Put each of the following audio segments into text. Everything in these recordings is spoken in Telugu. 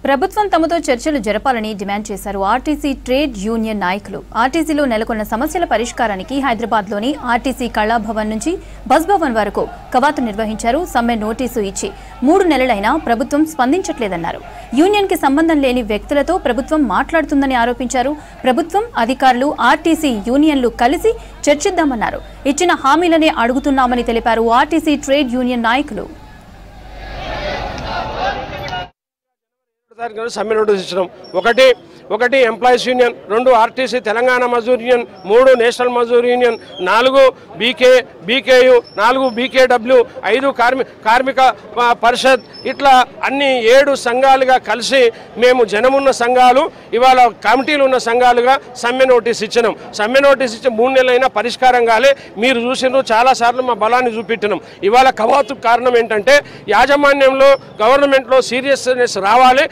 ప్రభుత్వం తమతో చర్చలు జరపాలని డిమాండ్ చేశారు ఆర్టీసీ ట్రేడ్ యూనియన్ నాయకులు. ఆర్టీసీలో నెలకొన్న సమస్యల పరిష్కారానికి హైదరాబాద్లోని ఆర్టీసీ కళాభవన్ నుంచి బస్ భవన్ వరకు కవాతు నిర్వహించారు. సమ్మె నోటీసు ఇచ్చి 3 నెలలైనా ప్రభుత్వం స్పందించట్లేదన్నారు. యూనియన్కి సంబంధం లేని వ్యక్తులతో ప్రభుత్వం మాట్లాడుతుందని ఆరోపించారు. ప్రభుత్వం, అధికారులు, ఆర్టీసీ యూనియన్లు కలిసి చర్చిద్దామన్నారు. ఇచ్చిన హామీలనే అడుగుతున్నామని తెలిపారు ఆర్టీసీ ట్రేడ్ యూనియన్ నాయకులు. సమ్మె నోటీస్ ఇచ్చినాం. ఒకటి employees union, 2 RTC Telangana Mazdoor union, 3 national Mazdoor union, 4 బీకేయు, 4 బీకేడబ్ల్యూ, 5 కార్మిక పరిషత్, ఇట్లా అన్ని 7 సంఘాలుగా కలిసి మేము జనమున్న సంఘాలు, ఇవాళ కమిటీలు ఉన్న సంఘాలుగా సమ్మె నోటీస్ ఇచ్చినాం. సమ్మె నోటీస్ ఇచ్చి 3 నెలలైనా పరిష్కారం కాలే. మీరు చూసినారు, చాలాసార్లు మా బలాన్ని చూపెట్టినాం. ఇవాళ కవాతు కారణం ఏంటంటే యాజమాన్యంలో, గవర్నమెంట్లో సీరియస్నెస్ రావాలి,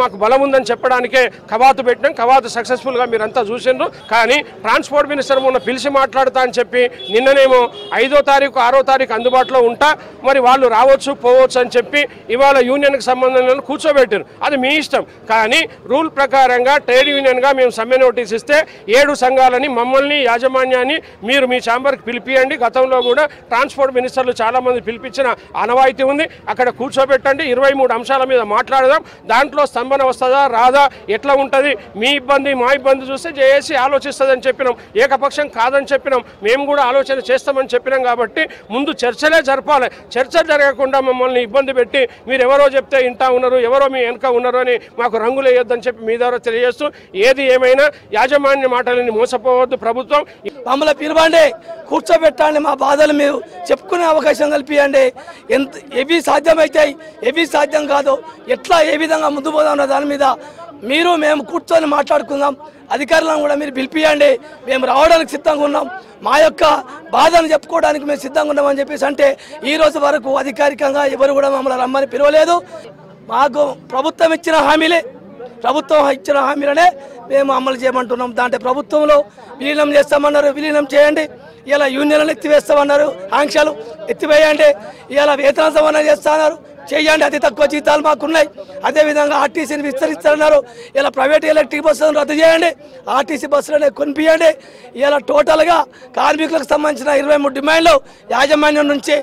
మాకు బలం ఉందని చెప్పడానికే కవాతు పెట్టినాం. కవాతు సక్సెస్ఫుల్గా మీరంతా చూసిండ్రు. కానీ ట్రాన్స్పోర్ట్ మినిస్టర్ మొన్న పిలిచి మాట్లాడుతా అని చెప్పి నిన్ననేమో 5వ తారీఖు 6వ తారీఖు అందుబాటులో ఉంటా, మరి వాళ్ళు రావచ్చు పోవచ్చు అని చెప్పి ఇవాళ యూనియన్కి సంబంధం కూర్చోబెట్టారు. అది మీ ఇష్టం. కానీ రూల్ ప్రకారంగా ట్రేడ్ యూనియన్గా మేము సమ్మె నోటీస్ ఇస్తే 7 సంఘాలని, మమ్మల్ని, యాజమాన్యాన్ని మీరు మీ ఛాంబర్కి పిలిపియండి. గతంలో కూడా ట్రాన్స్పోర్ట్ మినిస్టర్లు చాలామంది పిలిపించిన ఆనవాయితీ ఉంది. అక్కడ కూర్చోబెట్టండి, 23 అంశాల మీద మాట్లాడదాం. దాంట్లో స్తంభన వస్తుందా రాదా, ఎట్లా ఉంటుంది, మీ ఇబ్బంది మా ఇబ్బంది చూస్తే జేఏసీ ఆలోచిస్తుందని చెప్పినాం. ఏకపక్షం కాదని చెప్పినాం. మేము కూడా ఆలోచన చేస్తామని చెప్పినాం. కాబట్టి ముందు చర్చలే జరపాలి. చర్చ జరగకుండా మమ్మల్ని ఇబ్బంది పెట్టి మీరు ఎవరో చెప్తే ఇంటా ఉన్నారు, ఎవరో మీ వెనక ఉన్నారు అని మాకు రంగులు వేయొద్దని చెప్పి మీ ద్వారా తెలియజేస్తూ, ఏది ఏమైనా యాజమాన్య మాటలని మోసపోవద్దు. ప్రభుత్వం మమ్మల్ని పిలవండి, కూర్చోబెట్టండి, మా బాధలు మీరు చెప్పుకునే అవకాశం కల్పియండి. ఏవి సాధ్యమవుతాయి, ఏవి సాధ్యం కాదు, ఎట్లా ఏ విధంగా ముందు పోదాం దాని మీద మేము కూర్చొని మాట్లాడుకుందాం. అధికారులను కూడా మీరు పిలిపియండి, మేము రావడానికి సిద్ధంగా ఉన్నాం, మా యొక్క బాధను చెప్పుకోవడానికి మేము సిద్ధంగా ఉన్నామని చెప్పేసి అంటే ఈ రోజు వరకు అధికారికంగా ఎవరు కూడా మమ్మల్ని రమ్మని పిలవలేదు. మాకు ప్రభుత్వం ఇచ్చిన హామీలనే మేము అమలు చేయమంటున్నాం. దాంట్లో ప్రభుత్వంలో విలీనం చేస్తామన్నారు, విలీనం చేయండి. ఇలా యూనియన్లను ఎత్తివేస్తామన్నారు, ఆంక్షలు ఎత్తివేయండి. ఇలా వేతన సవరణ చేస్తున్నారు, చేయండి. అతి తక్కువ జీతాలు మాకున్నాయి. అదేవిధంగా ఆర్టీసీని విస్తరిస్తున్నారు. ఇలా ప్రైవేట్ ఎలక్ట్రిక్ బస్సులను రద్దు చేయండి, ఆర్టీసీ బస్సులనే కొనిపియండి. ఇలా టోటల్గా కార్మికులకు సంబంధించిన 23 డిమాండ్లు యాజమాన్యం నుంచి